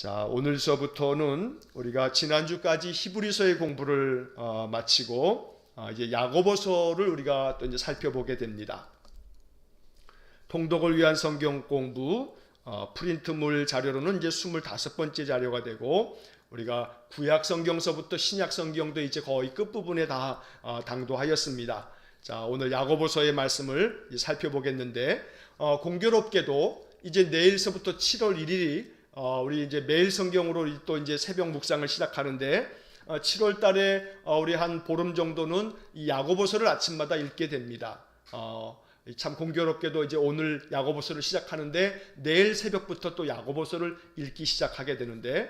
자, 오늘서부터는 우리가 지난주까지 히브리서의 공부를 마치고 이제 야고보서를 우리가 또 이제 살펴보게 됩니다. 통독을 위한 성경 공부 프린트물 자료로는 이제 25번째 자료가 되고, 우리가 구약 성경서부터 신약 성경도 이제 거의 끝부분에 다 당도하였습니다. 자, 오늘 야고보서의 말씀을 살펴보겠는데, 공교롭게도 이제 내일서부터 7월 1일이 우리 이제 매일 성경으로 또 이제 새벽 묵상을 시작하는데, 7월 달에 우리 한 보름 정도는 이 야고보서를 아침마다 읽게 됩니다. 참 공교롭게도 이제 오늘 야고보서를 시작하는데 내일 새벽부터 또 야고보서를 읽기 시작하게 되는데,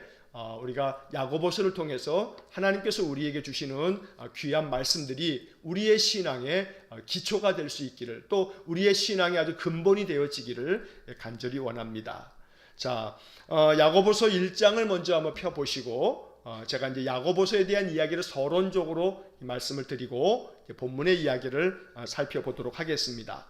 우리가 야고보서를 통해서 하나님께서 우리에게 주시는 귀한 말씀들이 우리의 신앙의 기초가 될 수 있기를, 또 우리의 신앙의 아주 근본이 되어지기를 간절히 원합니다. 자, 야고보서 1장을 먼저 한번 펴보시고, 제가 이제 야고보서에 대한 이야기를 서론적으로 말씀을 드리고 본문의 이야기를 살펴보도록 하겠습니다.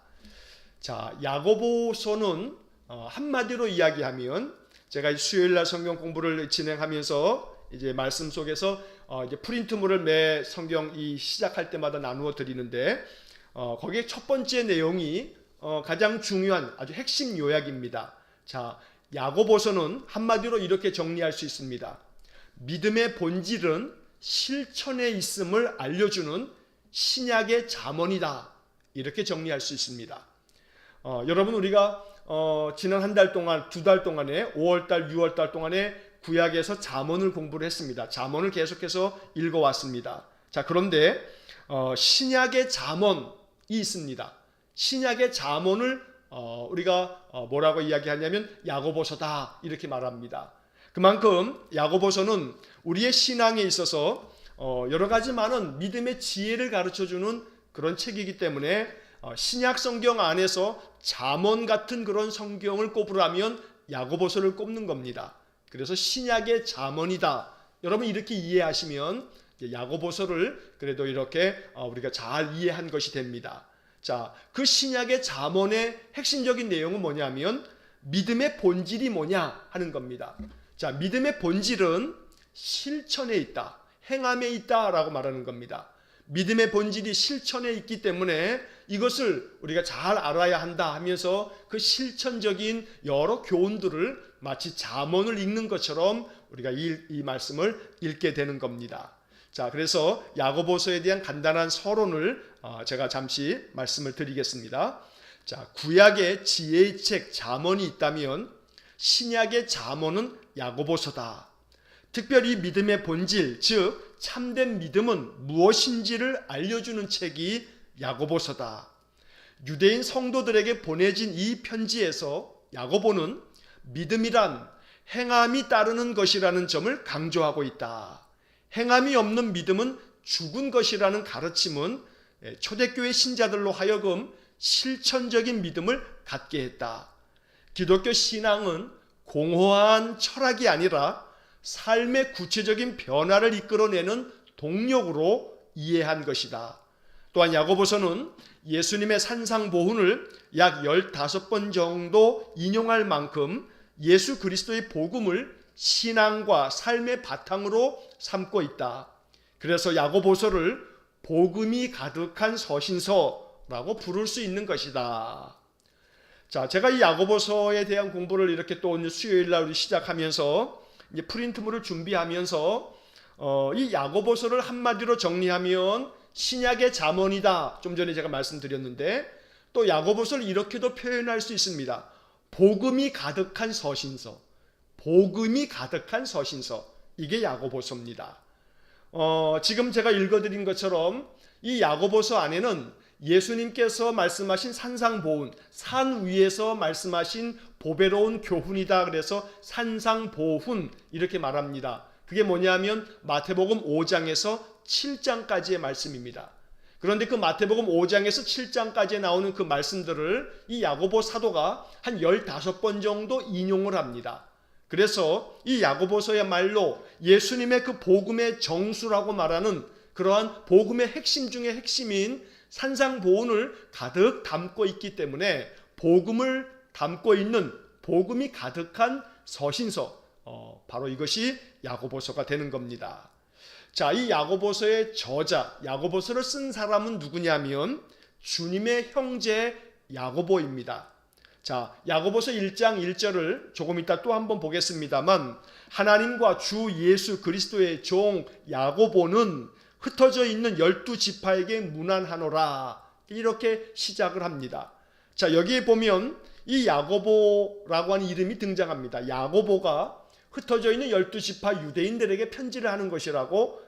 자, 야고보서는 한마디로 이야기하면, 제가 수요일날 성경 공부를 진행하면서 이제 말씀 속에서 이제 프린트물을 매 성경 시작할 때마다 나누어 드리는데, 거기에 첫 번째 내용이 가장 중요한 아주 핵심 요약입니다. 자, 야고보서는 한마디로 이렇게 정리할 수 있습니다. 믿음의 본질은 실천에 있음을 알려주는 신약의 잠언이다, 이렇게 정리할 수 있습니다. 여러분, 우리가 지난 한 달 동안, 두 달 동안에 5월달, 6월달 동안에 구약에서 잠언을 공부를 했습니다. 잠언을 계속해서 읽어왔습니다. 자, 그런데 신약의 잠언이 있습니다. 신약의 잠언을 우리가 뭐라고 이야기하냐면 야고보서다, 이렇게 말합니다. 그만큼 야고보서는 우리의 신앙에 있어서 여러 가지 많은 믿음의 지혜를 가르쳐주는 그런 책이기 때문에 신약 성경 안에서 잠언 같은 그런 성경을 꼽으라면 야고보서를 꼽는 겁니다. 그래서 신약의 잠언이다, 여러분 이렇게 이해하시면 야고보서를 그래도 이렇게 우리가 잘 이해한 것이 됩니다. 자, 그 신약의 잠언의 핵심적인 내용은 뭐냐면 믿음의 본질이 뭐냐 하는 겁니다. 자, 믿음의 본질은 실천에 있다, 행함에 있다라고 말하는 겁니다. 믿음의 본질이 실천에 있기 때문에 이것을 우리가 잘 알아야 한다 하면서 그 실천적인 여러 교훈들을 마치 잠언을 읽는 것처럼 우리가 이 말씀을 읽게 되는 겁니다. 자, 그래서 야고보서에 대한 간단한 서론을 제가 잠시 말씀을 드리겠습니다. 자, 구약의 지혜의 책 잠언이 있다면 신약의 잠언은 야고보서다. 특별히 믿음의 본질, 즉 참된 믿음은 무엇인지를 알려주는 책이 야고보서다. 유대인 성도들에게 보내진 이 편지에서 야고보는 믿음이란 행함이 따르는 것이라는 점을 강조하고 있다. 행함이 없는 믿음은 죽은 것이라는 가르침은 초대교회 신자들로 하여금 실천적인 믿음을 갖게 했다. 기독교 신앙은 공허한 철학이 아니라 삶의 구체적인 변화를 이끌어내는 동력으로 이해한 것이다. 또한 야고보서는 예수님의 산상보훈을 약 15번 정도 인용할 만큼 예수 그리스도의 복음을 신앙과 삶의 바탕으로 삼고 있다. 그래서 야고보서를 복음이 가득한 서신서라고 부를 수 있는 것이다. 자, 제가 이 야고보서에 대한 공부를 이렇게 또 오늘 수요일날 우리 시작하면서 이제 프린트물을 준비하면서 이 야고보서를 한마디로 정리하면 신약의 잠언이다, 좀 전에 제가 말씀드렸는데, 또 야고보서를 이렇게도 표현할 수 있습니다. 복음이 가득한 서신서, 복음이 가득한 서신서, 이게 야고보서입니다. 지금 제가 읽어드린 것처럼 이 야고보서 안에는 예수님께서 말씀하신 산상보훈, 산 위에서 말씀하신 보배로운 교훈이다, 그래서 산상보훈 이렇게 말합니다. 그게 뭐냐면 마태복음 5장에서 7장까지의 말씀입니다. 그런데 그 마태복음 5장에서 7장까지에 나오는 그 말씀들을 이 야고보 사도가 한 15번 정도 인용을 합니다. 그래서 이 야고보서야말로 예수님의 그 복음의 정수라고 말하는 그러한 복음의 핵심 중의 핵심인 산상보훈을 가득 담고 있기 때문에 복음을 담고 있는 복음이 가득한 서신서, 바로 이것이 야고보서가 되는 겁니다. 자, 이 야고보서의 저자, 야고보서를 쓴 사람은 누구냐면 주님의 형제 야고보입니다. 자, 야고보서 1장 1절을 조금 이따 또 한번 보겠습니다만, 하나님과 주 예수 그리스도의 종 야고보는 흩어져 있는 12지파에게 문안하노라, 이렇게 시작을 합니다. 자, 여기에 보면 이 야고보라고 하는 이름이 등장합니다. 야고보가 흩어져 있는 12지파 유대인들에게 편지를 하는 것이라고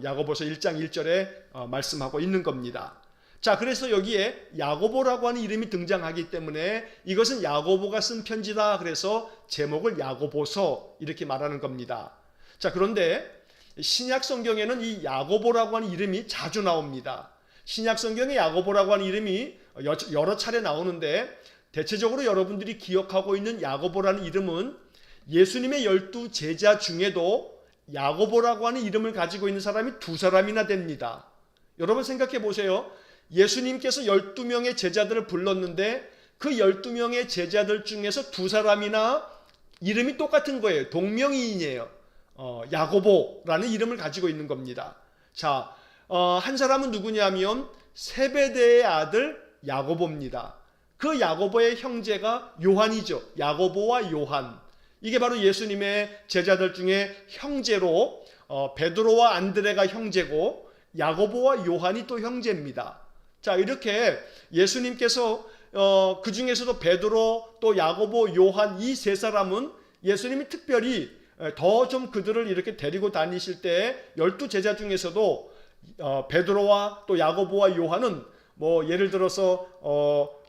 야고보서 1장 1절에 말씀하고 있는 겁니다. 자, 그래서 여기에 야고보라고 하는 이름이 등장하기 때문에 이것은 야고보가 쓴 편지다, 그래서 제목을 야고보서 이렇게 말하는 겁니다. 자, 그런데 신약 성경에는 이 야고보라고 하는 이름이 자주 나옵니다. 신약 성경에 야고보라고 하는 이름이 여러 차례 나오는데, 대체적으로 여러분들이 기억하고 있는 야고보라는 이름은 예수님의 12 제자 중에도 야고보라고 하는 이름을 가지고 있는 사람이 2사람이나 됩니다. 여러분 생각해 보세요. 예수님께서 12명의 제자들을 불렀는데 그 12명의 제자들 중에서 2사람이나 이름이 똑같은 거예요. 동명이인이에요. 야고보라는 이름을 가지고 있는 겁니다. 자, 한 사람은 누구냐면 세베대의 아들 야고보입니다. 그 야고보의 형제가 요한이죠. 야고보와 요한. 이게 바로 예수님의 제자들 중에 형제로, 베드로와 안드레가 형제고 야고보와 요한이 또 형제입니다. 자, 이렇게 예수님께서 그 중에서도 베드로, 또 야고보, 요한, 이 3사람은 예수님이 특별히 더 좀 그들을 이렇게 데리고 다니실 때 12제자 중에서도 베드로와 또 야고보와 요한은 뭐 예를 들어서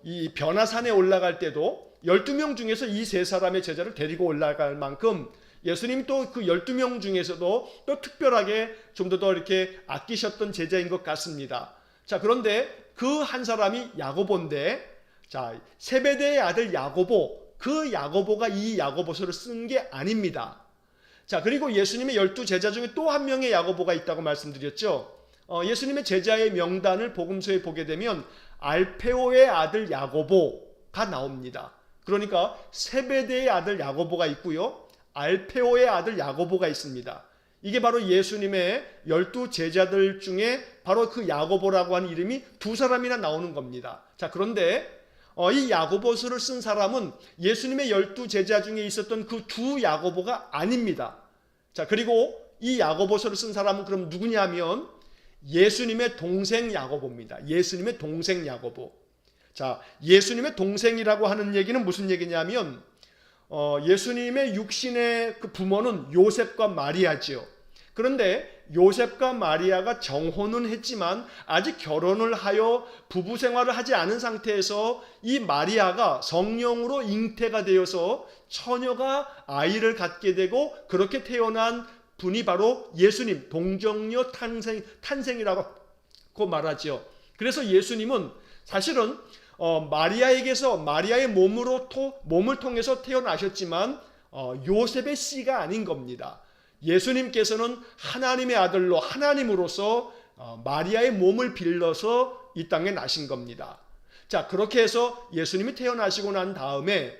이 변화산에 올라갈 때도 12명 중에서 이 3사람의 제자를 데리고 올라갈 만큼 예수님이 또 그 12명 중에서도 또 특별하게 좀 더 이렇게 아끼셨던 제자인 것 같습니다. 자, 그런데 그 한 사람이 야고보인데, 자, 세베대의 아들 야고보, 그 야고보가 이 야고보서를 쓴 게 아닙니다. 자, 그리고 예수님의 12제자 중에 또 한 명의 야고보가 있다고 말씀드렸죠. 예수님의 제자의 명단을 복음서에 보게 되면 알페오의 아들 야고보가 나옵니다. 그러니까 세베대의 아들 야고보가 있고요, 알페오의 아들 야고보가 있습니다. 이게 바로 예수님의 12제자들 중에 바로 그 야고보라고 하는 이름이 2사람이나 나오는 겁니다. 자, 그런데 이 야고보서를 쓴 사람은 예수님의 12제자 중에 있었던 그 2 야고보가 아닙니다. 자, 그리고 이 야고보서를 쓴 사람은 그럼 누구냐면 예수님의 동생 야고보입니다. 예수님의 동생 야고보. 자, 예수님의 동생이라고 하는 얘기는 무슨 얘기냐면 예수님의 육신의 그 부모는 요셉과 마리아지요. 그런데 요셉과 마리아가 정혼은 했지만 아직 결혼을 하여 부부 생활을 하지 않은 상태에서 이 마리아가 성령으로 잉태가 되어서 처녀가 아이를 갖게 되고 그렇게 태어난 분이 바로 예수님, 동정녀 탄생이라고 말하죠. 그래서 예수님은 사실은 마리아에게서 마리아의 몸을 통해서 태어나셨지만 요셉의 씨가 아닌 겁니다. 예수님께서는 하나님의 아들로 하나님으로서 마리아의 몸을 빌려서 이 땅에 나신 겁니다. 자, 그렇게 해서 예수님이 태어나시고 난 다음에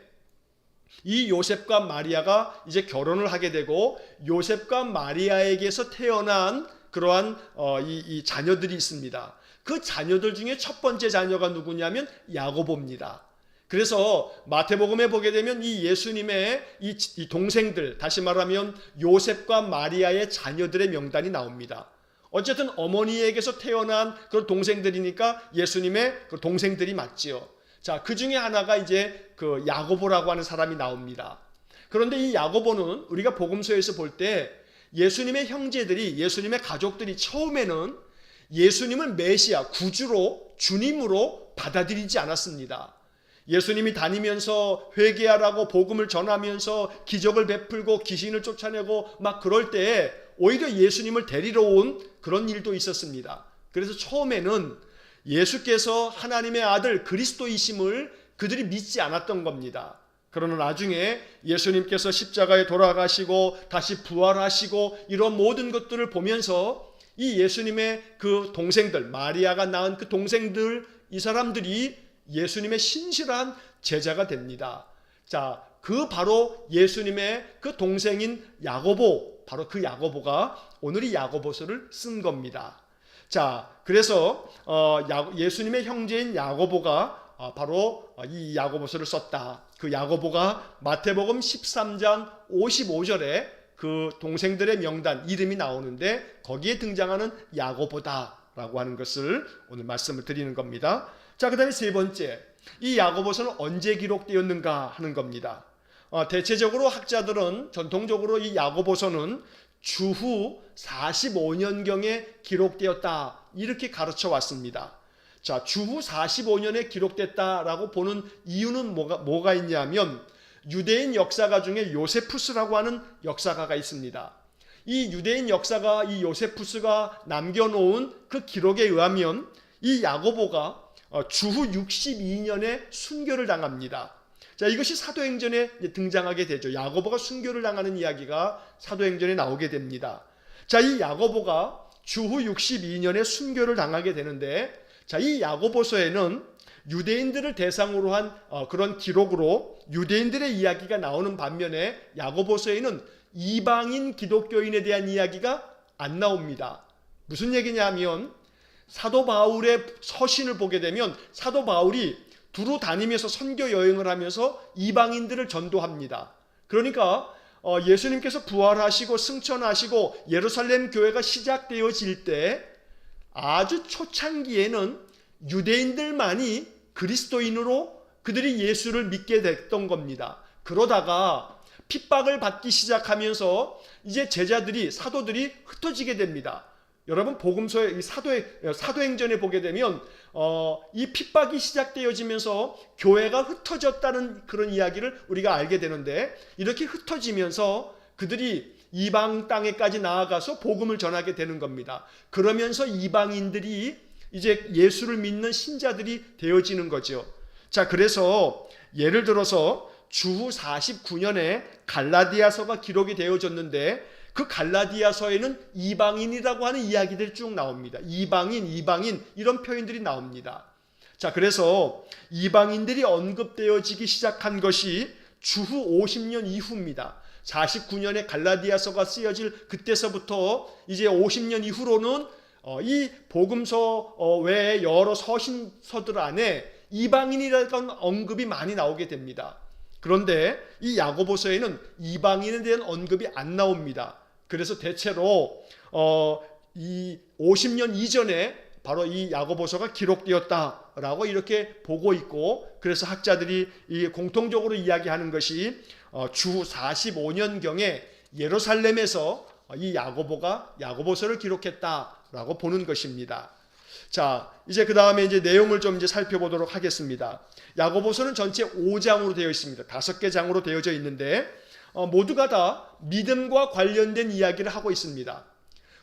이 요셉과 마리아가 이제 결혼을 하게 되고 요셉과 마리아에게서 태어난 그러한 이 자녀들이 있습니다. 그 자녀들 중에 첫 번째 자녀가 누구냐면 야고보입니다. 그래서 마태복음에 보게 되면 이 예수님의 이 동생들, 다시 말하면 요셉과 마리아의 자녀들의 명단이 나옵니다. 어쨌든 어머니에게서 태어난 그런 동생들이니까 예수님의 그 동생들이 맞지요. 자, 그 중에 하나가 이제 그 야고보라고 하는 사람이 나옵니다. 그런데 이 야고보는 우리가 복음서에서 볼 때 예수님의 형제들이, 예수님의 가족들이 처음에는 예수님을 메시아, 구주로, 주님으로 받아들이지 않았습니다. 예수님이 다니면서 회개하라고 복음을 전하면서 기적을 베풀고 귀신을 쫓아내고 막 그럴 때 오히려 예수님을 데리러 온 그런 일도 있었습니다. 그래서 처음에는 예수께서 하나님의 아들 그리스도이심을 그들이 믿지 않았던 겁니다. 그러나 나중에 예수님께서 십자가에 돌아가시고 다시 부활하시고 이런 모든 것들을 보면서 이 예수님의 그 동생들, 마리아가 낳은 그 동생들, 이 사람들이 예수님의 신실한 제자가 됩니다. 자, 그 바로 예수님의 그 동생인 야고보, 바로 그 야고보가 오늘 이 야고보서를 쓴 겁니다. 자, 그래서 예수님의 형제인 야고보가 바로 이 야고보서를 썼다. 그 야고보가 마태복음 13장 55절에 그 동생들의 명단 이름이 나오는데 거기에 등장하는 야고보다라고 하는 것을 오늘 말씀을 드리는 겁니다. 자, 그 다음에 세 번째, 이 야고보서는 언제 기록되었는가 하는 겁니다. 대체적으로 학자들은 전통적으로 이 야고보서는 주후 45년경에 기록되었다 이렇게 가르쳐 왔습니다. 자, 주후 45년에 기록됐다라고 보는 이유는 뭐가 있냐면 유대인 역사가 중에 요세푸스라고 하는 역사가가 있습니다. 이 유대인 역사가 이 요세푸스가 남겨놓은 그 기록에 의하면 이 야고보가 주후 62년에 순교를 당합니다. 자, 이것이 사도행전에 등장하게 되죠. 야고보가 순교를 당하는 이야기가 사도행전에 나오게 됩니다. 자, 이 야고보가 주후 62년에 순교를 당하게 되는데, 자, 이 야고보서에는 유대인들을 대상으로 한 그런 기록으로 유대인들의 이야기가 나오는 반면에 야고보서에는 이방인 기독교인에 대한 이야기가 안 나옵니다. 무슨 얘기냐면 사도 바울의 서신을 보게 되면 사도 바울이 두루 다니면서 선교 여행을 하면서 이방인들을 전도합니다. 그러니까 예수님께서 부활하시고 승천하시고 예루살렘 교회가 시작되어질 때 아주 초창기에는 유대인들만이 그리스도인으로 그들이 예수를 믿게 됐던 겁니다. 그러다가 핍박을 받기 시작하면서 이제 제자들이 사도들이 흩어지게 됩니다. 여러분 복음서의 이 사도행전에 보게 되면 이 핍박이 시작되어지면서 교회가 흩어졌다는 그런 이야기를 우리가 알게 되는데 이렇게 흩어지면서 그들이 이방 땅에까지 나아가서 복음을 전하게 되는 겁니다. 그러면서 이방인들이 이제 예수를 믿는 신자들이 되어지는 거죠. 자, 그래서 예를 들어서 주후 49년에 갈라디아서가 기록이 되어졌는데 그 갈라디아서에는 이방인이라고 하는 이야기들이 쭉 나옵니다. 이방인 이런 표현들이 나옵니다. 자, 그래서 이방인들이 언급되어지기 시작한 것이 주후 50년 이후입니다. 49년에 갈라디아서가 쓰여질 그때서부터 이제 50년 이후로는 이 복음서 외에 여러 서신서들 안에 이방인이라는 언급이 많이 나오게 됩니다. 그런데 이 야고보서에는 이방인에 대한 언급이 안 나옵니다. 그래서 대체로 이 50년 이전에 바로 이 야고보서가 기록되었다라고 이렇게 보고 있고, 그래서 학자들이 이 공통적으로 이야기하는 것이 주 45년경에 예루살렘에서 이 야고보가 야고보서를 기록했다라고 보는 것입니다. 자, 이제 그 다음에 이제 내용을 좀 이제 살펴보도록 하겠습니다. 야고보서는 전체 5장으로 되어 있습니다. 5개 장으로 되어져 있는데 모두가 다 믿음과 관련된 이야기를 하고 있습니다.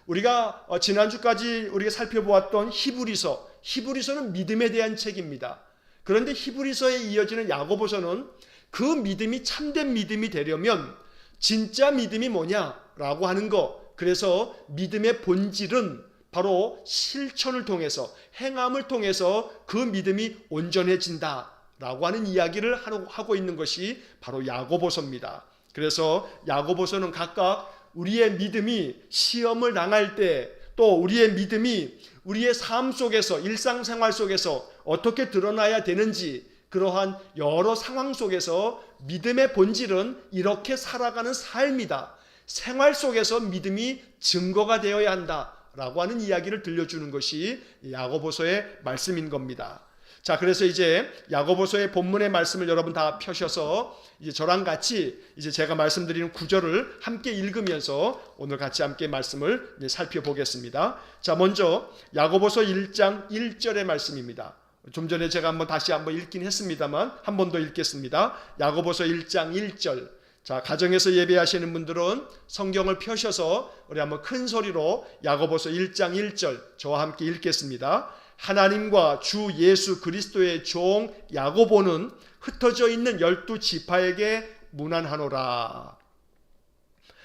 우리가 지난주까지 우리가 살펴보았던 히브리서는 믿음에 대한 책입니다. 그런데 히브리서에 이어지는 야고보서는 그 믿음이 참된 믿음이 되려면 진짜 믿음이 뭐냐라고 하는 거, 그래서 믿음의 본질은 바로 실천을 통해서 행함을 통해서 그 믿음이 온전해진다라고 하는 이야기를 하고 있는 것이 바로 야고보서입니다. 그래서 야고보서는 각각 우리의 믿음이 시험을 당할 때, 또 우리의 믿음이 우리의 삶 속에서 일상생활 속에서 어떻게 드러나야 되는지, 그러한 여러 상황 속에서 믿음의 본질은 이렇게 살아가는 삶이다, 생활 속에서 믿음이 증거가 되어야 한다라고 하는 이야기를 들려주는 것이 야고보서의 말씀인 겁니다. 자, 그래서 이제 야고보서의 본문의 말씀을 여러분 다 펴셔서 이제 저랑 같이 이제 제가 말씀드리는 구절을 함께 읽으면서 오늘 같이 함께 말씀을 이제 살펴보겠습니다. 자, 먼저 야고보서 1장 1절의 말씀입니다. 좀 전에 제가 다시 한번 읽긴 했습니다만 한 번 더 읽겠습니다. 야고보서 1장 1절. 자, 가정에서 예배하시는 분들은 성경을 펴셔서 우리 한번 큰 소리로 야고보서 1장 1절 저와 함께 읽겠습니다. 하나님과 주 예수 그리스도의 종 야고보는 흩어져 있는 12지파에게 문안하노라.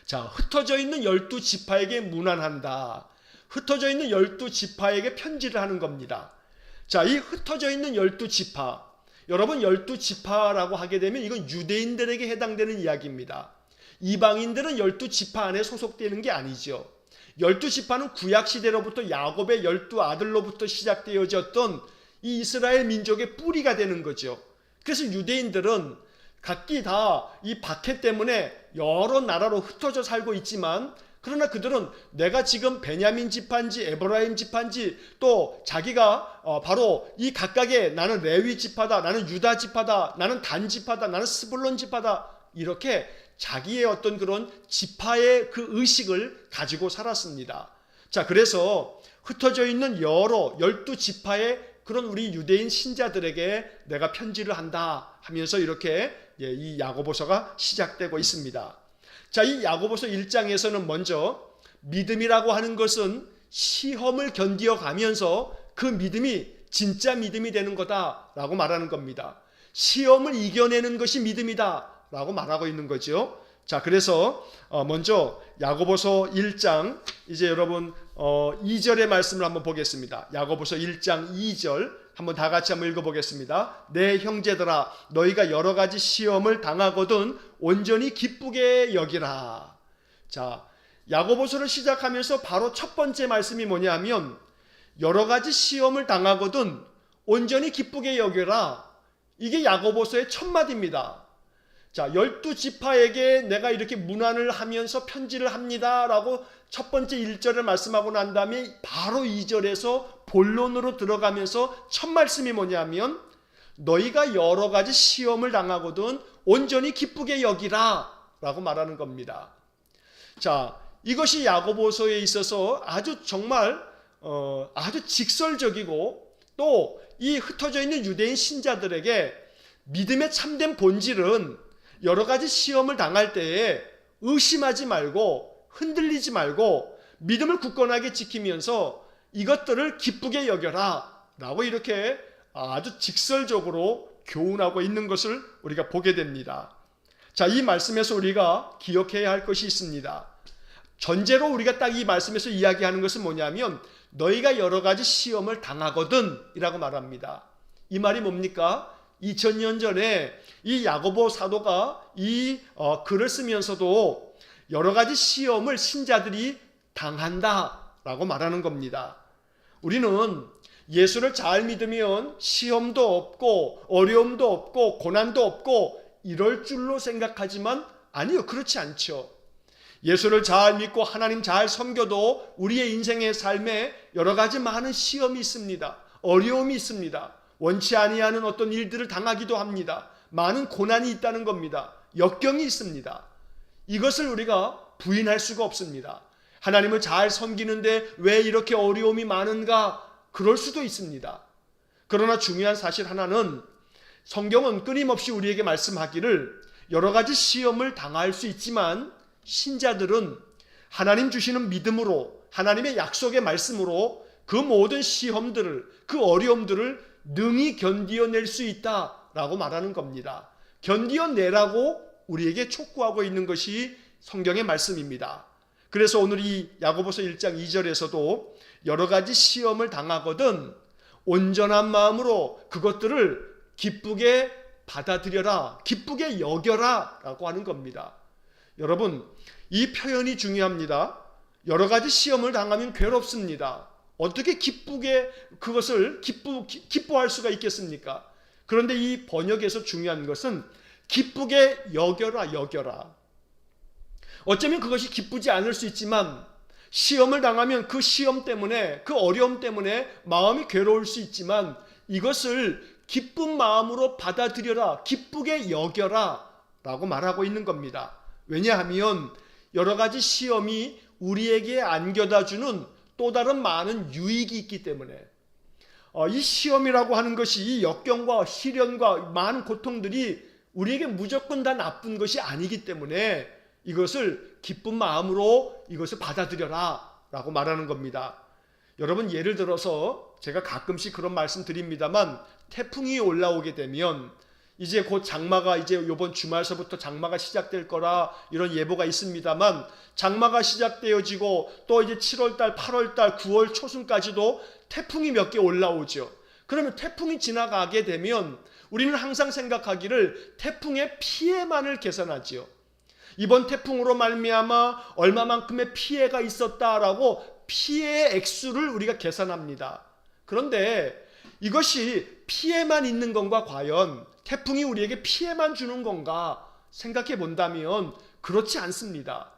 자, 흩어져 있는 12지파에게 문안한다. 흩어져 있는 12지파에게 편지를 하는 겁니다. 자, 이 흩어져 있는 12지파, 여러분 12지파라고 하게 되면 이건 유대인들에게 해당되는 이야기입니다. 이방인들은 12지파 안에 소속되는 게 아니죠. 12지파는 구약시대로부터 야곱의 12아들로부터 시작되어졌던 이 이스라엘 민족의 뿌리가 되는 거죠. 그래서 유대인들은 각기 다 이 박해 때문에 여러 나라로 흩어져 살고 있지만, 그러나 그들은 내가 지금 베냐민 지파인지 에브라임 지파인지 또 자기가 바로 이 각각의 나는 레위 지파다, 나는 유다 지파다, 나는 단 지파다, 나는 스불론 지파다, 이렇게 자기의 어떤 그런 지파의 그 의식을 가지고 살았습니다. 자, 그래서 흩어져 있는 여러 12지파의 그런 우리 유대인 신자들에게 내가 편지를 한다 하면서 이렇게 이 야고보서가 시작되고 있습니다. 자, 이 야고보서 1장에서는 먼저 믿음이라고 하는 것은 시험을 견디어 가면서 그 믿음이 진짜 믿음이 되는 거다라고 말하는 겁니다. 시험을 이겨내는 것이 믿음이다라고 말하고 있는 거죠. 자, 그래서 먼저 야고보서 1장 이제 여러분 2절의 말씀을 한번 보겠습니다. 야고보서 1장 2절 한번 다 같이 한번 읽어보겠습니다. 내 형제들아, 너희가 여러 가지 시험을 당하거든 온전히 기쁘게 여기라. 자, 야고보서를 시작하면서 바로 첫 번째 말씀이 뭐냐면 여러 가지 시험을 당하거든 온전히 기쁘게 여기라. 이게 야고보서의 첫 마디입니다. 자, 12지파에게 내가 이렇게 문안을 하면서 편지를 합니다 라고 첫 번째 1절을 말씀하고 난 다음에 바로 2절에서 본론으로 들어가면서 첫 말씀이 뭐냐면 너희가 여러 가지 시험을 당하거든 온전히 기쁘게 여기라 라고 말하는 겁니다. 자, 이것이 야고보서에 있어서 아주 정말 아주 직설적이고 또 이 흩어져 있는 유대인 신자들에게 믿음의 참된 본질은 여러 가지 시험을 당할 때에 의심하지 말고 흔들리지 말고 믿음을 굳건하게 지키면서 이것들을 기쁘게 여겨라 라고 이렇게 아주 직설적으로 교훈하고 있는 것을 우리가 보게 됩니다. 자, 이 말씀에서 우리가 기억해야 할 것이 있습니다. 전제로 우리가 딱 이 말씀에서 이야기하는 것은 뭐냐면 너희가 여러 가지 시험을 당하거든 이라고 말합니다. 이 말이 뭡니까? 2000년 전에 이 야고보 사도가 이 글을 쓰면서도 여러 가지 시험을 신자들이 당한다라고 말하는 겁니다. 우리는 예수를 잘 믿으면 시험도 없고 어려움도 없고 고난도 없고 이럴 줄로 생각하지만 아니요, 그렇지 않죠. 예수를 잘 믿고 하나님 잘 섬겨도 우리의 인생의 삶에 여러 가지 많은 시험이 있습니다. 어려움이 있습니다. 원치 아니하는 어떤 일들을 당하기도 합니다. 많은 고난이 있다는 겁니다. 역경이 있습니다. 이것을 우리가 부인할 수가 없습니다. 하나님을 잘 섬기는데 왜 이렇게 어려움이 많은가? 그럴 수도 있습니다. 그러나 중요한 사실 하나는 성경은 끊임없이 우리에게 말씀하기를 여러 가지 시험을 당할 수 있지만 신자들은 하나님 주시는 믿음으로 하나님의 약속의 말씀으로 그 모든 시험들을 그 어려움들을 능히 견디어낼 수 있다라고 말하는 겁니다. 견디어내라고 우리에게 촉구하고 있는 것이 성경의 말씀입니다. 그래서 오늘 이 야고보서 1장 2절에서도 여러 가지 시험을 당하거든 온전한 마음으로 그것들을 기쁘게 받아들여라, 기쁘게 여겨라 라고 하는 겁니다. 여러분, 이 표현이 중요합니다. 여러 가지 시험을 당하면 괴롭습니다. 어떻게 기쁘게 그것을 기뻐할 수가 있겠습니까? 그런데 이 번역에서 중요한 것은 기쁘게 여겨라, 여겨라. 어쩌면 그것이 기쁘지 않을 수 있지만 시험을 당하면 그 시험 때문에 그 어려움 때문에 마음이 괴로울 수 있지만 이것을 기쁜 마음으로 받아들여라, 기쁘게 여겨라 라고 말하고 있는 겁니다. 왜냐하면 여러 가지 시험이 우리에게 안겨다 주는 또 다른 많은 유익이 있기 때문에 이 시험이라고 하는 것이 이 역경과 시련과 많은 고통들이 우리에게 무조건 다 나쁜 것이 아니기 때문에 이것을 기쁜 마음으로 이것을 받아들여라 라고 말하는 겁니다. 여러분, 예를 들어서 제가 가끔씩 그런 말씀 드립니다만 태풍이 올라오게 되면 이제 곧 장마가 이제 이번 주말서부터 장마가 시작될 거라 이런 예보가 있습니다만 장마가 시작되어지고 또 이제 7월달, 8월달, 9월 초순까지도 태풍이 몇 개 올라오죠. 그러면 태풍이 지나가게 되면 우리는 항상 생각하기를 태풍의 피해만을 계산하지요. 이번 태풍으로 말미암아 얼마만큼의 피해가 있었다라고 피해의 액수를 우리가 계산합니다. 그런데 이것이 피해만 있는 건가, 과연 태풍이 우리에게 피해만 주는 건가 생각해 본다면 그렇지 않습니다.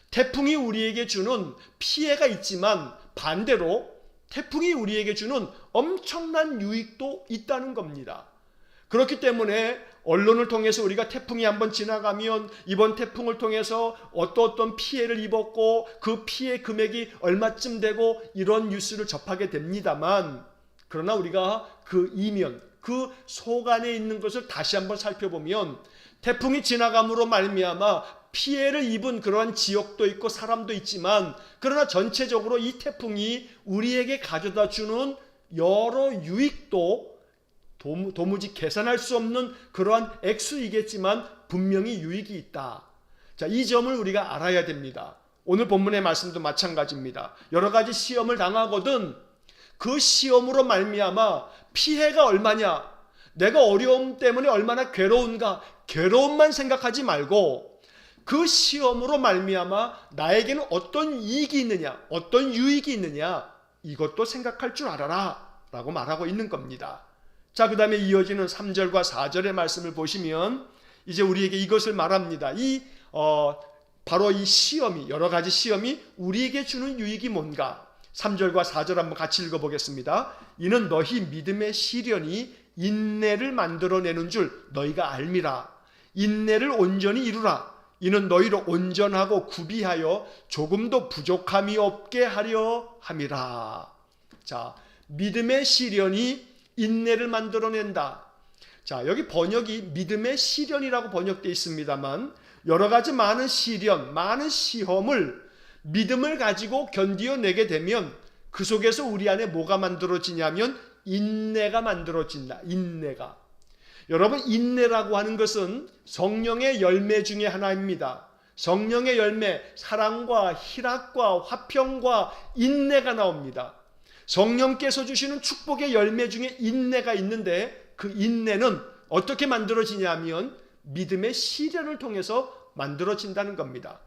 태풍이 우리에게 주는 피해가 있지만 반대로 태풍이 우리에게 주는 엄청난 유익도 있다는 겁니다. 그렇기 때문에 언론을 통해서 우리가 태풍이 한번 지나가면 이번 태풍을 통해서 어떤 피해를 입었고 그 피해 금액이 얼마쯤 되고 이런 뉴스를 접하게 됩니다만, 그러나 우리가 그 이면, 그 속 안에 있는 것을 다시 한번 살펴보면 태풍이 지나감으로 말미암아 피해를 입은 그러한 지역도 있고 사람도 있지만, 그러나 전체적으로 이 태풍이 우리에게 가져다 주는 여러 유익도 도무지 계산할 수 없는 그러한 액수이겠지만 분명히 유익이 있다. 자, 이 점을 우리가 알아야 됩니다. 오늘 본문의 말씀도 마찬가지입니다. 여러 가지 시험을 당하거든 그 시험으로 말미암아 피해가 얼마냐, 내가 어려움 때문에 얼마나 괴로운가, 괴로움만 생각하지 말고 그 시험으로 말미암아 나에게는 어떤 이익이 있느냐, 어떤 유익이 있느냐, 이것도 생각할 줄 알아라 라고 말하고 있는 겁니다. 자, 그 다음에 이어지는 3절과 4절의 말씀을 보시면 이제 우리에게 이것을 말합니다. 바로 이 시험이, 여러 가지 시험이 우리에게 주는 유익이 뭔가. 3절과 4절 한번 같이 읽어보겠습니다. 이는 너희 믿음의 시련이 인내를 만들어내는 줄 너희가 알미라. 인내를 온전히 이루라. 이는 너희를 온전하고 구비하여 조금도 부족함이 없게 하려 함이라. 자, 믿음의 시련이 인내를 만들어낸다. 자, 여기 번역이 믿음의 시련이라고 번역되어 있습니다만 여러 가지 많은 시련, 많은 시험을 믿음을 가지고 견디어내게 되면 그 속에서 우리 안에 뭐가 만들어지냐면 인내가 만들어진다. 인내가. 여러분, 인내라고 하는 것은 성령의 열매 중에 하나입니다. 성령의 열매, 사랑과 희락과 화평과 인내가 나옵니다. 성령께서 주시는 축복의 열매 중에 인내가 있는데 그 인내는 어떻게 만들어지냐면 믿음의 시련을 통해서 만들어진다는 겁니다.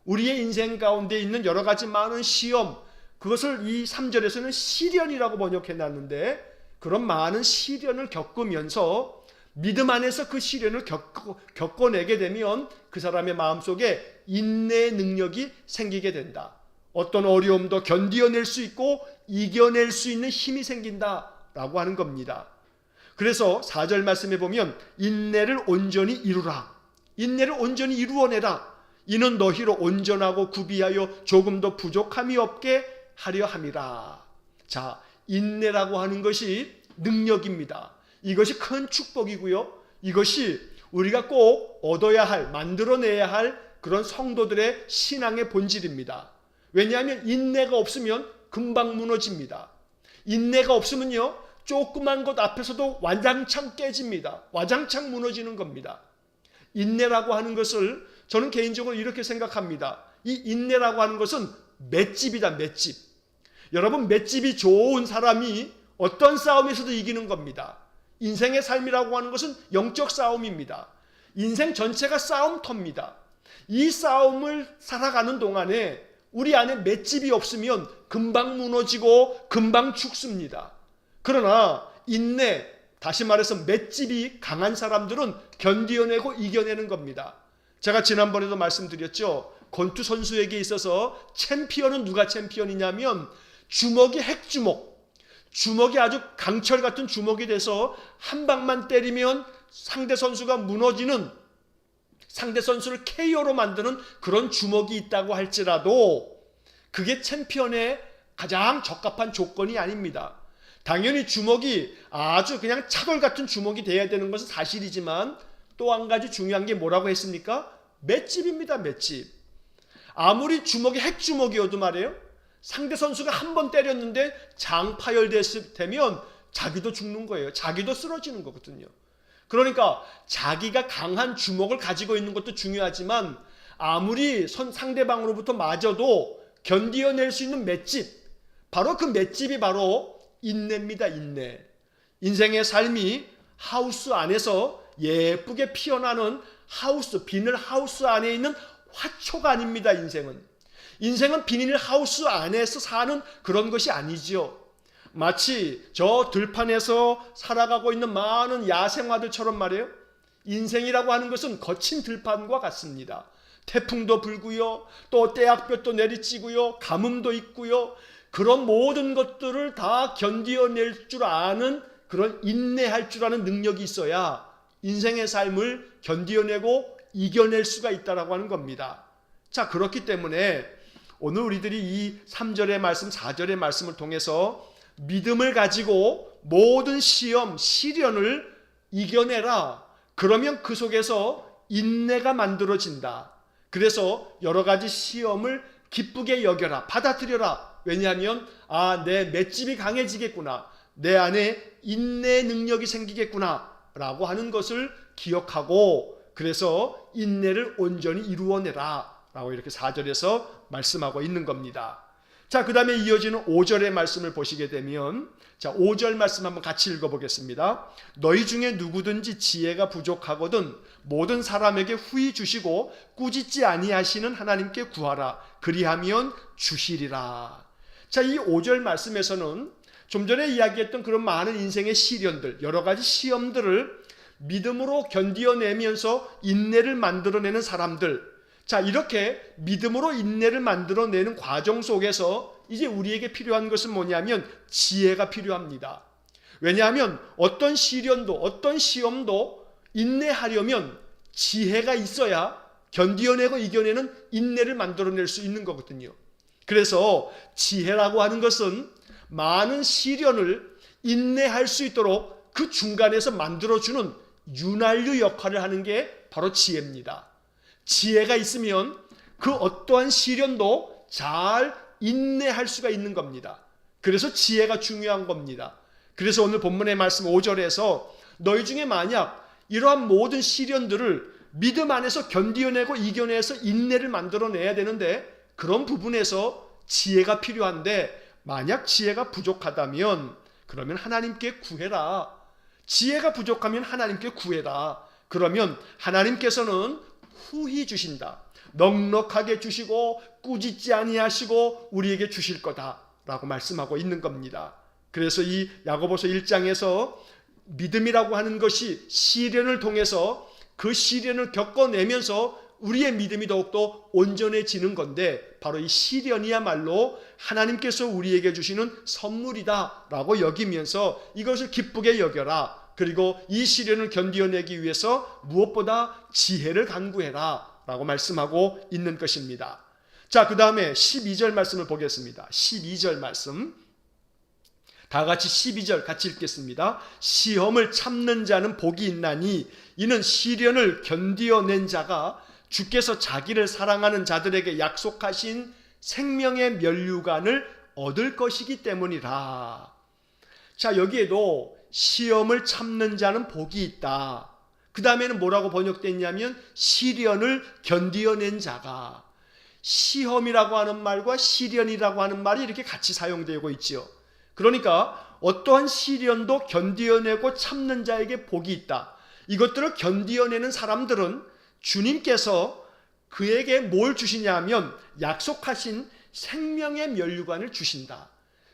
우리의 인생 가운데 있는 여러 가지 많은 시험, 그것을 이 3절에서는 시련이라고 번역해 놨는데 그런 많은 시련을 겪으면서 믿음 안에서 그 시련을 겪어내게 되면 그 사람의 마음속에 인내의 능력이 생기게 된다. 어떤 어려움도 견디어낼 수 있고 이겨낼 수 있는 힘이 생긴다라고 하는 겁니다. 그래서 4절 말씀에 보면 인내를 온전히 이루라. 인내를 온전히 이루어내라. 이는 너희로 온전하고 구비하여 조금도 부족함이 없게 하려 함이라. 자, 인내라고 하는 것이 능력입니다. 이것이 큰 축복이고요. 이것이 우리가 꼭 얻어야 할, 만들어내야 할 그런 성도들의 신앙의 본질입니다. 왜냐하면 인내가 없으면 금방 무너집니다. 인내가 없으면요, 조그만 것 앞에서도 와장창 깨집니다. 와장창 무너지는 겁니다. 인내라고 하는 것을 저는 개인적으로 이렇게 생각합니다. 이 인내라고 하는 것은 맷집이다, 맷집. 여러분, 맷집이 좋은 사람이 어떤 싸움에서도 이기는 겁니다. 인생의 삶이라고 하는 것은 영적 싸움입니다. 인생 전체가 싸움터입니다. 이 싸움을 살아가는 동안에 우리 안에 맷집이 없으면 금방 무너지고 금방 죽습니다. 그러나 인내, 다시 말해서 맷집이 강한 사람들은 견디어내고 이겨내는 겁니다. 제가 지난번에도 말씀드렸죠. 권투 선수에게 있어서 챔피언은 누가 챔피언이냐면 주먹이 핵주먹, 주먹이 아주 강철 같은 주먹이 돼서 한 방만 때리면 상대 선수가 무너지는, 상대 선수를 KO로 만드는 그런 주먹이 있다고 할지라도 그게 챔피언의 가장 적합한 조건이 아닙니다. 당연히 주먹이 아주 그냥 차돌 같은 주먹이 돼야 되는 것은 사실이지만 또 한 가지 중요한 게 뭐라고 했습니까? 맷집입니다. 맷집. 아무리 주먹이 핵주먹이어도 말이에요, 상대 선수가 한 번 때렸는데 장파열되면 자기도 죽는 거예요. 자기도 쓰러지는 거거든요. 그러니까 자기가 강한 주먹을 가지고 있는 것도 중요하지만 아무리 상대방으로부터 맞아도 견디어낼 수 있는 맷집, 바로 그 맷집이 바로 인내입니다. 인내. 인생의 삶이 하우스 안에서 예쁘게 피어나는 비닐 하우스 안에 있는 화초가 아닙니다. 인생은 비닐 하우스 안에서 사는 그런 것이 아니지요. 마치 저 들판에서 살아가고 있는 많은 야생화들처럼 말이에요. 인생이라고 하는 것은 거친 들판과 같습니다. 태풍도 불고요, 또 떼약볕도 내리치고요, 가뭄도 있고요. 그런 모든 것들을 다 견디어낼 줄 아는, 그런 인내할 줄 아는 능력이 있어야 인생의 삶을 견디어내고 이겨낼 수가 있다라고 하는 겁니다. 자, 그렇기 때문에 오늘 우리들이 이 3절의 말씀, 4절의 말씀을 통해서 믿음을 가지고 모든 시험, 시련을 이겨내라. 그러면 그 속에서 인내가 만들어진다. 그래서 여러 가지 시험을 기쁘게 여겨라, 받아들여라. 왜냐하면 내 맷집이 강해지겠구나, 내 안에 인내 능력이 생기겠구나 라고 하는 것을 기억하고, 그래서 인내를 온전히 이루어내라 라고 이렇게 4절에서 말씀하고 있는 겁니다. 자, 그 다음에 이어지는 5절의 말씀을 보시게 되면, 자, 5절 말씀 한번 같이 읽어보겠습니다. 너희 중에 누구든지 지혜가 부족하거든 모든 사람에게 후히 주시고 꾸짖지 아니하시는 하나님께 구하라. 그리하면 주시리라. 자, 이 5절 말씀에서는 좀 전에 이야기했던 그런 많은 인생의 시련들, 여러 가지 시험들을 믿음으로 견디어내면서 인내를 만들어내는 사람들, 자, 이렇게 믿음으로 인내를 만들어내는 과정 속에서 이제 우리에게 필요한 것은 뭐냐면 지혜가 필요합니다. 왜냐하면 어떤 시련도, 어떤 시험도 인내하려면 지혜가 있어야 견디어내고 이겨내는 인내를 만들어낼 수 있는 거거든요. 그래서 지혜라고 하는 것은 많은 시련을 인내할 수 있도록 그 중간에서 만들어주는 윤활유 역할을 하는 게 바로 지혜입니다. 지혜가 있으면 그 어떠한 시련도 잘 인내할 수가 있는 겁니다. 그래서 지혜가 중요한 겁니다. 그래서 오늘 본문의 말씀 5절에서 너희 중에 만약 이러한 모든 시련들을 믿음 안에서 견디어내고 이겨내서 인내를 만들어내야 되는데, 그런 부분에서 지혜가 필요한데 만약 지혜가 부족하다면 그러면 하나님께 구해라. 지혜가 부족하면 하나님께 구해라. 그러면 하나님께서는 후히 주신다. 넉넉하게 주시고 꾸짖지 아니하시고 우리에게 주실 거다라고 말씀하고 있는 겁니다. 그래서 이 야고보서 1장에서 믿음이라고 하는 것이 시련을 통해서 그 시련을 겪어내면서 우리의 믿음이 더욱더 온전해지는 건데, 바로 이 시련이야말로 하나님께서 우리에게 주시는 선물이다라고 여기면서 이것을 기쁘게 여겨라. 그리고 이 시련을 견디어내기 위해서 무엇보다 지혜를 간구해라 라고 말씀하고 있는 것입니다. 자, 그 다음에 12절 말씀을 보겠습니다. 12절 말씀, 다 같이 12절 같이 읽겠습니다. 시험을 참는 자는 복이 있나니 이는 시련을 견디어낸 자가 주께서 자기를 사랑하는 자들에게 약속하신 생명의 면류관을 얻을 것이기 때문이라. 자, 여기에도 시험을 참는 자는 복이 있다. 그 다음에는 뭐라고 번역됐냐면 시련을 견디어낸 자가. 시험이라고 하는 말과 시련이라고 하는 말이 이렇게 같이 사용되고 있지요. 그러니까 어떠한 시련도 견디어내고 참는 자에게 복이 있다. 이것들을 견디어내는 사람들은 주님께서 그에게 뭘 주시냐면 약속하신 생명의 면류관을 주신다.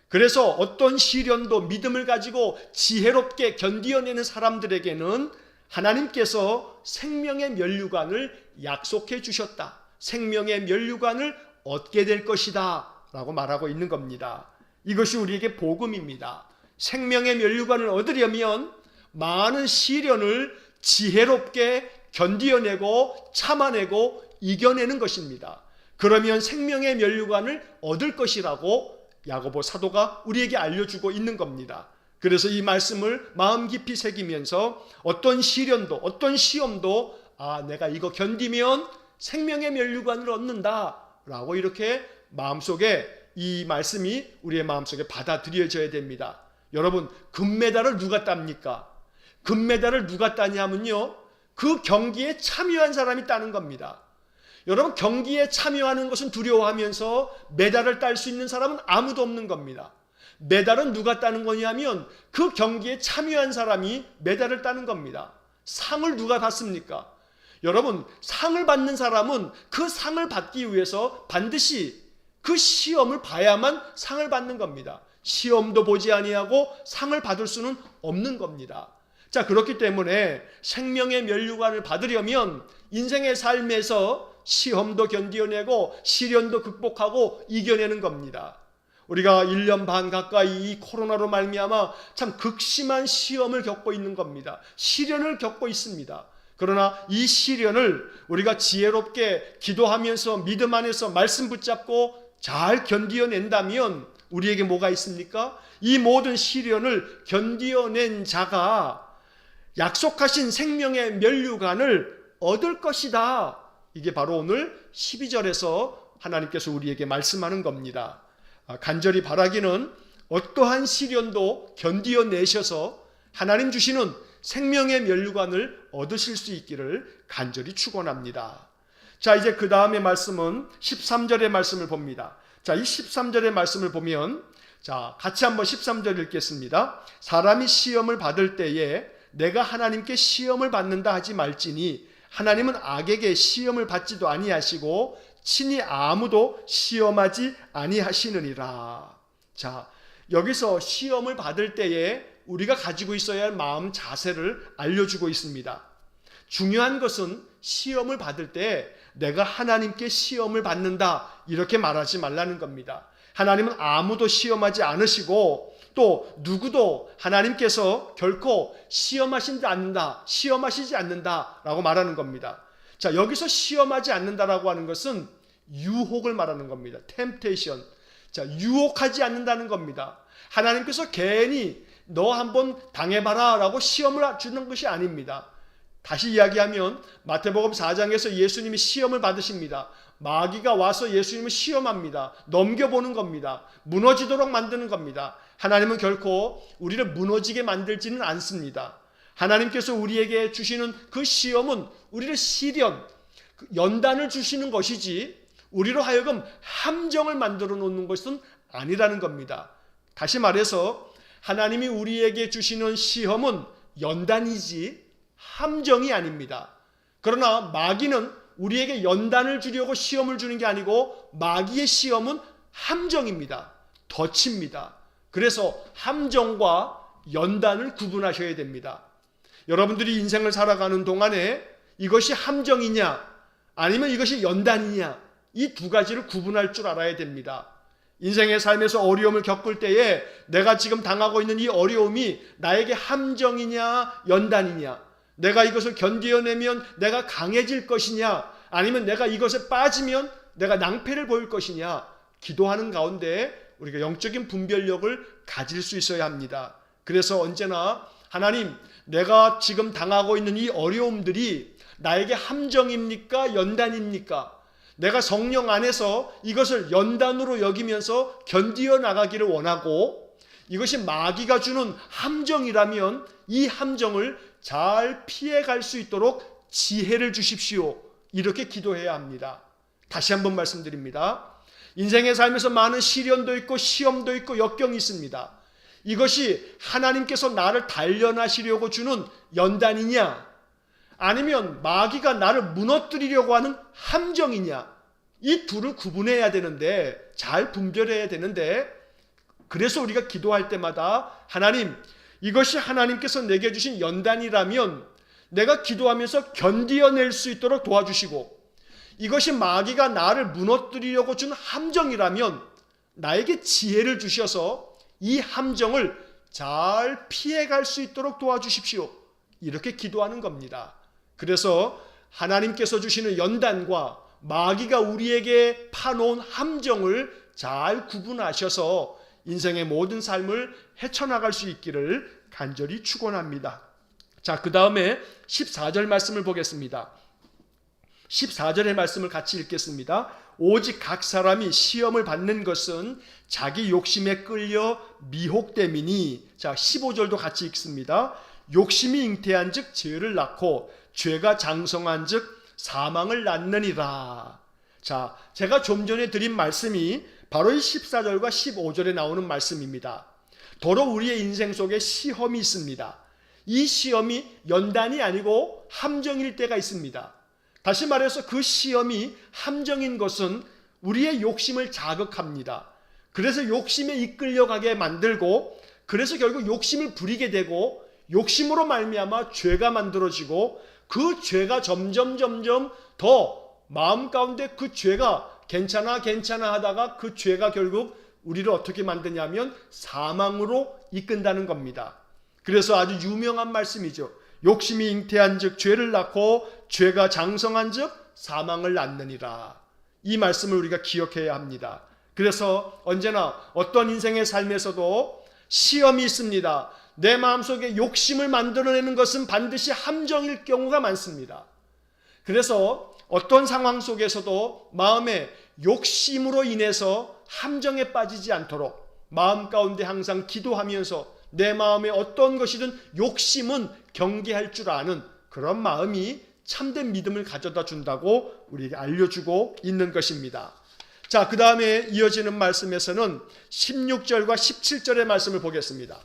그래서 어떤 시련도 믿음을 가지고 지혜롭게 견디어내는 사람들에게는 하나님께서 생명의 면류관을 약속해 주셨다. 생명의 면류관을 얻게 될 것이다 라고 말하고 있는 겁니다. 이것이 우리에게 복음입니다. 생명의 면류관을 얻으려면 많은 시련을 지혜롭게 견디어내고 참아내고 이겨내는 것입니다. 그러면 생명의 면류관을 얻을 것이라고 야고보 사도가 우리에게 알려주고 있는 겁니다. 그래서 이 말씀을 마음 깊이 새기면서 어떤 시련도 어떤 시험도 내가 이거 견디면 생명의 면류관을 얻는다 라고 이렇게 마음속에 이 말씀이 우리의 마음속에 받아들여져야 됩니다. 여러분, 금메달을 누가 땁니까? 금메달을 누가 따냐면요, 그 경기에 참여한 사람이 따는 겁니다. 여러분, 경기에 참여하는 것은 두려워하면서 메달을 딸 수 있는 사람은 아무도 없는 겁니다. 메달은 누가 따는 거냐면 그 경기에 참여한 사람이 메달을 따는 겁니다. 상을 누가 받습니까? 여러분, 상을 받는 사람은 그 상을 받기 위해서 반드시 그 시험을 봐야만 상을 받는 겁니다. 시험도 보지 아니하고 상을 받을 수는 없는 겁니다. 자, 그렇기 때문에 생명의 면류관을 받으려면 인생의 삶에서 시험도 견디어내고 시련도 극복하고 이겨내는 겁니다. 우리가 1년 반 가까이 이 코로나로 말미암아 참 극심한 시험을 겪고 있는 겁니다. 시련을 겪고 있습니다. 그러나 이 시련을 우리가 지혜롭게 기도하면서 믿음 안에서 말씀 붙잡고 잘 견디어낸다면 우리에게 뭐가 있습니까? 이 모든 시련을 견디어낸 자가 약속하신 생명의 면류관을 얻을 것이다. 이게 바로 오늘 12절에서 하나님께서 우리에게 말씀하는 겁니다. 간절히 바라기는 어떠한 시련도 견디어내셔서 하나님 주시는 생명의 면류관을 얻으실 수 있기를 간절히 축원합니다. 자, 이제 그 다음의 말씀은 13절의 말씀을 봅니다. 자, 이 13절의 말씀을 보면, 자, 같이 한번 13절 읽겠습니다. 사람이 시험을 받을 때에 내가 하나님께 시험을 받는다 하지 말지니 하나님은 악에게 시험을 받지도 아니하시고 친히 아무도 시험하지 아니하시느니라. 자, 여기서 시험을 받을 때에 우리가 가지고 있어야 할 마음 자세를 알려주고 있습니다. 중요한 것은 시험을 받을 때 내가 하나님께 시험을 받는다 이렇게 말하지 말라는 겁니다. 하나님은 아무도 시험하지 않으시고 또 누구도 하나님께서 결코 시험하시지 않는다라고 말하는 겁니다. 자, 여기서 시험하지 않는다라고 하는 것은 유혹을 말하는 겁니다. temptation. 자, 유혹하지 않는다는 겁니다. 하나님께서 괜히 너 한번 당해봐라 라고 시험을 주는 것이 아닙니다. 다시 이야기하면 마태복음 4장에서 예수님이 시험을 받으십니다. 마귀가 와서 예수님을 시험합니다. 넘겨보는 겁니다. 무너지도록 만드는 겁니다. 하나님은 결코 우리를 무너지게 만들지는 않습니다. 하나님께서 우리에게 주시는 그 시험은 우리를 시련, 연단을 주시는 것이지 우리로 하여금 함정을 만들어 놓는 것은 아니라는 겁니다. 다시 말해서 하나님이 우리에게 주시는 시험은 연단이지 함정이 아닙니다. 그러나 마귀는 우리에게 연단을 주려고 시험을 주는 게 아니고 마귀의 시험은 함정입니다. 덫입니다. 그래서 함정과 연단을 구분하셔야 됩니다. 여러분들이 인생을 살아가는 동안에 이것이 함정이냐 아니면 이것이 연단이냐 이 두 가지를 구분할 줄 알아야 됩니다. 인생의 삶에서 어려움을 겪을 때에 내가 지금 당하고 있는 이 어려움이 나에게 함정이냐 연단이냐, 내가 이것을 견디어내면 내가 강해질 것이냐 아니면 내가 이것에 빠지면 내가 낭패를 보일 것이냐, 기도하는 가운데 우리가 영적인 분별력을 가질 수 있어야 합니다. 그래서 언제나 하나님, 내가 지금 당하고 있는 이 어려움들이 나에게 함정입니까 연단입니까? 내가 성령 안에서 이것을 연단으로 여기면서 견디어 나가기를 원하고, 이것이 마귀가 주는 함정이라면 이 함정을 잘 피해갈 수 있도록 지혜를 주십시오. 이렇게 기도해야 합니다. 다시 한번 말씀드립니다. 인생의 삶에서 많은 시련도 있고 시험도 있고 역경이 있습니다. 이것이 하나님께서 나를 단련하시려고 주는 연단이냐 아니면 마귀가 나를 무너뜨리려고 하는 함정이냐, 이 둘을 구분해야 되는데, 잘 분별해야 되는데, 그래서 우리가 기도할 때마다 하나님, 이것이 하나님께서 내게 주신 연단이라면 내가 기도하면서 견디어낼 수 있도록 도와주시고, 이것이 마귀가 나를 무너뜨리려고 준 함정이라면 나에게 지혜를 주셔서 이 함정을 잘 피해갈 수 있도록 도와주십시오. 이렇게 기도하는 겁니다. 그래서 하나님께서 주시는 연단과 마귀가 우리에게 파놓은 함정을 잘 구분하셔서 인생의 모든 삶을 헤쳐나갈 수 있기를 간절히 축원합니다. 자, 그 다음에 14절 말씀을 보겠습니다. 14절의 말씀을 같이 읽겠습니다. 오직 각 사람이 시험을 받는 것은 자기 욕심에 끌려 미혹됨이니. 자, 15절도 같이 읽습니다. 욕심이 잉태한 즉 죄를 낳고 죄가 장성한 즉 사망을 낳느니라. 자, 제가 좀 전에 드린 말씀이 바로 이 14절과 15절에 나오는 말씀입니다. 더러 우리의 인생 속에 시험이 있습니다. 이 시험이 연단이 아니고 함정일 때가 있습니다. 다시 말해서 그 시험이 함정인 것은 우리의 욕심을 자극합니다. 그래서 욕심에 이끌려가게 만들고, 그래서 결국 욕심을 부리게 되고, 욕심으로 말미암아 죄가 만들어지고, 그 죄가 점점 더 마음 가운데 그 죄가 괜찮아 하다가 그 죄가 결국 우리를 어떻게 만드냐면 사망으로 이끈다는 겁니다. 그래서 아주 유명한 말씀이죠. 욕심이 잉태한 즉 죄를 낳고 죄가 장성한 즉 사망을 낳느니라. 이 말씀을 우리가 기억해야 합니다. 그래서 언제나 어떤 인생의 삶에서도 시험이 있습니다. 내 마음속에 욕심을 만들어내는 것은 반드시 함정일 경우가 많습니다. 그래서 어떤 상황 속에서도 마음의 욕심으로 인해서 함정에 빠지지 않도록 마음 가운데 항상 기도하면서 내 마음에 어떤 것이든 욕심은 경계할 줄 아는 그런 마음이 참된 믿음을 가져다 준다고 우리에게 알려주고 있는 것입니다. 자, 그 다음에 이어지는 말씀에서는 16절과 17절의 말씀을 보겠습니다.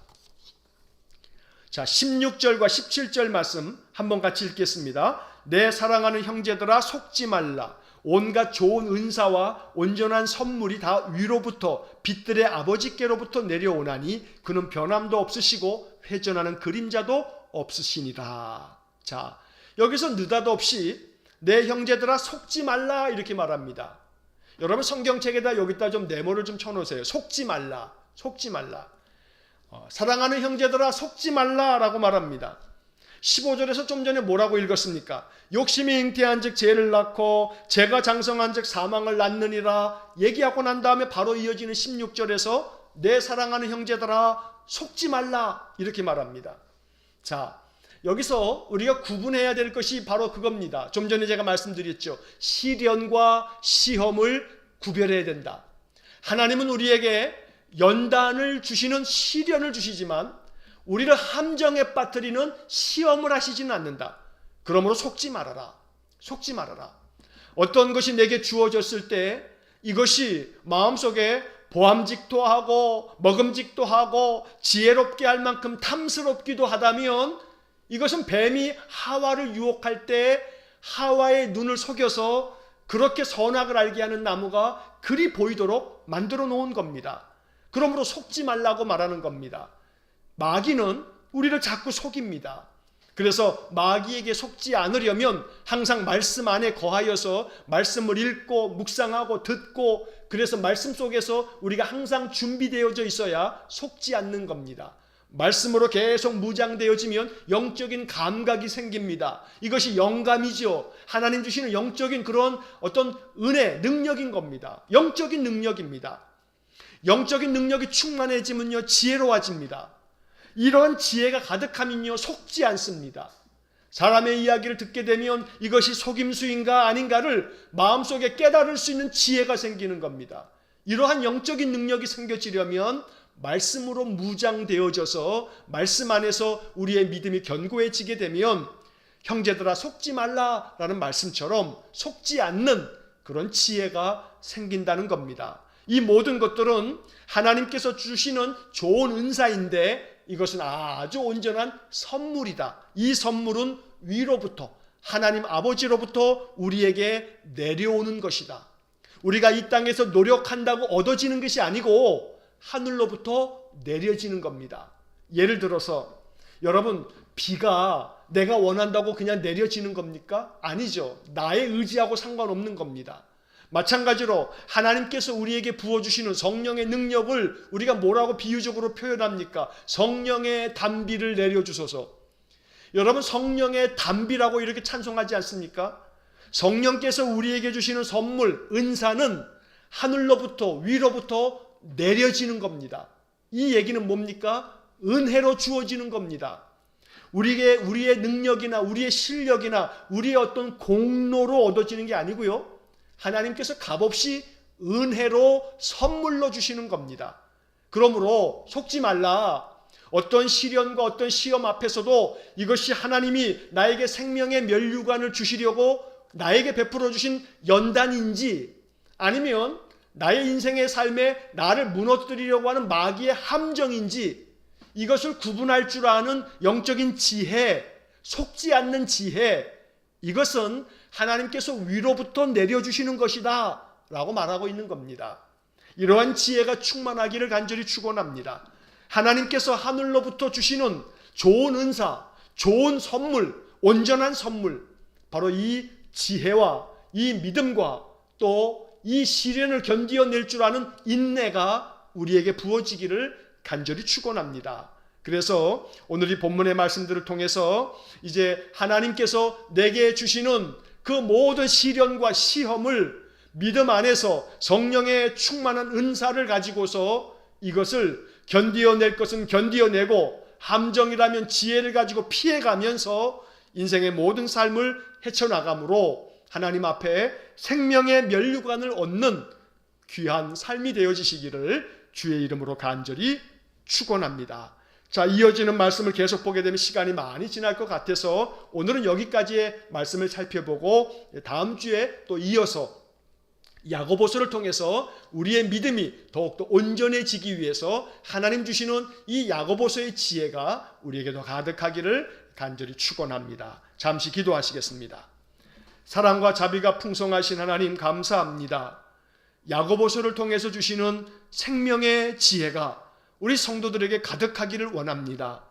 자, 16절과 17절 말씀 한번 같이 읽겠습니다. 내 사랑하는 형제들아 속지 말라. 온갖 좋은 은사와 온전한 선물이 다 위로부터 빛들의 아버지께로부터 내려오나니 그는 변함도 없으시고 회전하는 그림자도 없으시니라. 자, 여기서 느닷없이 내 형제들아 속지 말라 이렇게 말합니다. 여러분 성경책에다 여기다 좀 네모를 좀 쳐놓으세요. 속지 말라, 속지 말라. 사랑하는 형제들아 속지 말라라고 말합니다. 15절에서 좀 전에 뭐라고 읽었습니까? 욕심이 잉태한 즉 죄를 낳고 죄가 장성한 즉 사망을 낳느니라 얘기하고 난 다음에 바로 이어지는 16절에서 내 사랑하는 형제들아 속지 말라 이렇게 말합니다. 자, 여기서 우리가 구분해야 될 것이 바로 그겁니다. 좀 전에 제가 말씀드렸죠. 시련과 시험을 구별해야 된다. 하나님은 우리에게 연단을 주시는 시련을 주시지만 우리를 함정에 빠뜨리는 시험을 하시지는 않는다. 그러므로 속지 말아라. 속지 말아라. 어떤 것이 내게 주어졌을 때 이것이 마음속에 보암직도 하고 먹음직도 하고 지혜롭게 할 만큼 탐스럽기도 하다면 이것은 뱀이 하와를 유혹할 때 하와의 눈을 속여서 그렇게 선악을 알게 하는 나무가 그리 보이도록 만들어 놓은 겁니다. 그러므로 속지 말라고 말하는 겁니다. 마귀는 우리를 자꾸 속입니다. 그래서 마귀에게 속지 않으려면 항상 말씀 안에 거하여서 말씀을 읽고 묵상하고 듣고 그래서 말씀 속에서 우리가 항상 준비되어져 있어야 속지 않는 겁니다. 말씀으로 계속 무장되어지면 영적인 감각이 생깁니다. 이것이 영감이죠. 하나님 주시는 영적인 그런 어떤 은혜, 능력인 겁니다. 영적인 능력입니다. 영적인 능력이 충만해지면요 지혜로워집니다. 이러한 지혜가 가득하면요 속지 않습니다. 사람의 이야기를 듣게 되면 이것이 속임수인가 아닌가를 마음속에 깨달을 수 있는 지혜가 생기는 겁니다. 이러한 영적인 능력이 생겨지려면 말씀으로 무장되어져서 말씀 안에서 우리의 믿음이 견고해지게 되면 형제들아 속지 말라라는 말씀처럼 속지 않는 그런 지혜가 생긴다는 겁니다. 이 모든 것들은 하나님께서 주시는 좋은 은사인데 이것은 아주 온전한 선물이다. 이 선물은 위로부터 하나님 아버지로부터 우리에게 내려오는 것이다. 우리가 이 땅에서 노력한다고 얻어지는 것이 아니고 하늘로부터 내려지는 겁니다. 예를 들어서 여러분 비가 내가 원한다고 그냥 내려지는 겁니까? 아니죠. 나의 의지하고 상관없는 겁니다. 마찬가지로 하나님께서 우리에게 부어주시는 성령의 능력을 우리가 뭐라고 비유적으로 표현합니까? 성령의 단비를 내려주소서. 여러분 성령의 단비라고 이렇게 찬송하지 않습니까? 성령께서 우리에게 주시는 선물, 은사는 하늘로부터 위로부터 내려지는 겁니다. 이 얘기는 뭡니까? 은혜로 주어지는 겁니다. 우리의 능력이나 우리의 실력이나 우리의 어떤 공로로 얻어지는 게 아니고요. 하나님께서 값없이 은혜로 선물로 주시는 겁니다. 그러므로 속지 말라. 어떤 시련과 어떤 시험 앞에서도 이것이 하나님이 나에게 생명의 면류관을 주시려고 나에게 베풀어 주신 연단인지 아니면 나의 인생의 삶에 나를 무너뜨리려고 하는 마귀의 함정인지 이것을 구분할 줄 아는 영적인 지혜, 속지 않는 지혜, 이것은 하나님께서 위로부터 내려주시는 것이다 라고 말하고 있는 겁니다. 이러한 지혜가 충만하기를 간절히 축원합니다. 하나님께서 하늘로부터 주시는 좋은 은사, 좋은 선물, 온전한 선물, 바로 이 지혜와 이 믿음과 또 이 시련을 견디어낼 줄 아는 인내가 우리에게 부어지기를 간절히 축원합니다. 그래서 오늘 이 본문의 말씀들을 통해서 이제 하나님께서 내게 주시는 그 모든 시련과 시험을 믿음 안에서 성령의 충만한 은사를 가지고서 이것을 견디어낼 것은 견디어내고 함정이라면 지혜를 가지고 피해가면서 인생의 모든 삶을 헤쳐나감으로 하나님 앞에 생명의 면류관을 얻는 귀한 삶이 되어지시기를 주의 이름으로 간절히 축원합니다. 자, 이어지는 말씀을 계속 보게 되면 시간이 많이 지날 것 같아서 오늘은 여기까지의 말씀을 살펴보고 다음 주에 또 이어서 야고보서를 통해서 우리의 믿음이 더욱더 온전해지기 위해서 하나님 주시는 이 야고보서의 지혜가 우리에게도 가득하기를 간절히 축원합니다. 잠시 기도하시겠습니다. 사랑과 자비가 풍성하신 하나님 감사합니다. 야고보서를 통해서 주시는 생명의 지혜가 우리 성도들에게 가득하기를 원합니다.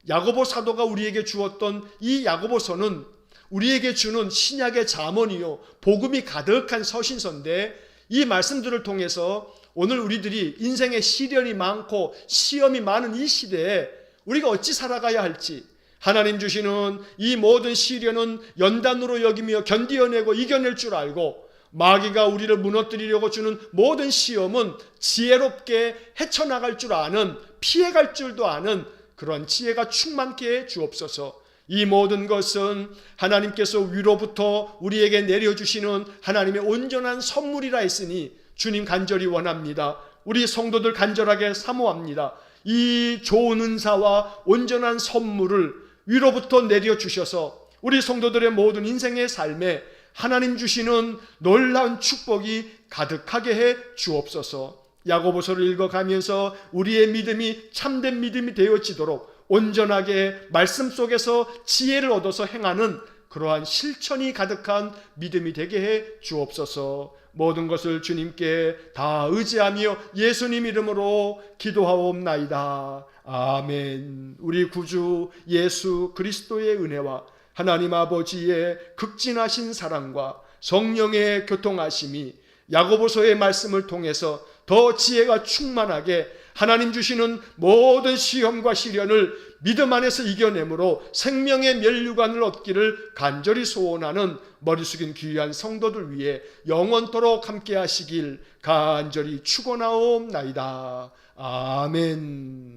야고보 사도가 우리에게 주었던 이 야고보서는 우리에게 주는 신약의 잠언이요 복음이 가득한 서신서인데 이 말씀들을 통해서 오늘 우리들이 인생의 시련이 많고 시험이 많은 이 시대에 우리가 어찌 살아가야 할지, 하나님 주시는 이 모든 시련은 연단으로 여기며 견디어내고 이겨낼 줄 알고 마귀가 우리를 무너뜨리려고 주는 모든 시험은 지혜롭게 헤쳐나갈 줄 아는, 피해갈 줄도 아는 그런 지혜가 충만케 해 주옵소서. 이 모든 것은 하나님께서 위로부터 우리에게 내려주시는 하나님의 온전한 선물이라 했으니 주님 간절히 원합니다. 우리 성도들 간절하게 사모합니다. 이 좋은 은사와 온전한 선물을 위로부터 내려주셔서 우리 성도들의 모든 인생의 삶에 하나님 주시는 놀라운 축복이 가득하게 해 주옵소서. 야고보서를 읽어가면서 우리의 믿음이 참된 믿음이 되어지도록 온전하게 말씀 속에서 지혜를 얻어서 행하는 그러한 실천이 가득한 믿음이 되게 해 주옵소서. 모든 것을 주님께 다 의지하며 예수님 이름으로 기도하옵나이다. 아멘. 우리 구주 예수 그리스도의 은혜와 하나님 아버지의 극진하신 사랑과 성령의 교통하심이 야고보서의 말씀을 통해서 더 지혜가 충만하게 하나님 주시는 모든 시험과 시련을 믿음 안에서 이겨내므로 생명의 면류관을 얻기를 간절히 소원하는 머리 숙인 귀한 성도들 위해 영원토록 함께 하시길 간절히 축원하옵나이다. 아멘.